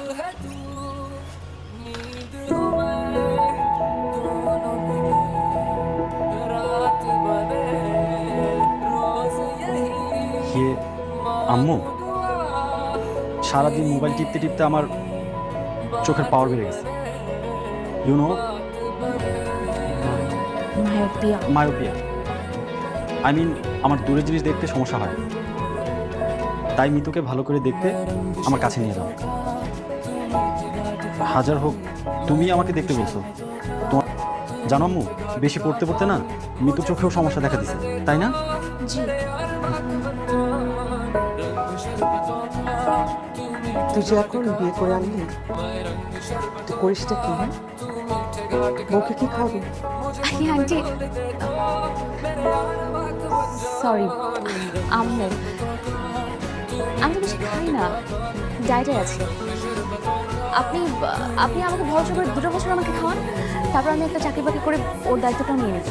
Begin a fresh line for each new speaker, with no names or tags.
ইয়ে আম্মু, সারাদিন মোবাইল টিপতে টিপতে আমার চোখের পাওয়ার বেড়ে গেছে। YONO, myopia. আই মিন, আমার দূরের জিনিস দেখতে সমস্যা হয়, তাই মিতুকে ভালো করে দেখতে আমার কাছে নিয়ে যাও। হাজার হোক তুমি আমাকে দেখতে বলছো। তোমার জানো আম্মু, বেশি পড়তে পড়তে না মিতুর চোখেও সমস্যা দেখা দিছে, তাই না?
জি।
তুই যে এখন বিয়ে করে আনলি, তুই করিসটা কি? হ্যাঁ, বউকে কি খাওয়াবি?
আন্টি, সরি আম্মু, আমি তো বেশি খাই না, ডায়েটে আছি। আপনি আপনি আমাকে ভরসা করে 2 বছর আমাকে খাওয়ান, তারপর আমি একটা চাকরি বাকরি করে ওর দায়িত্বটাও নিয়ে নিব।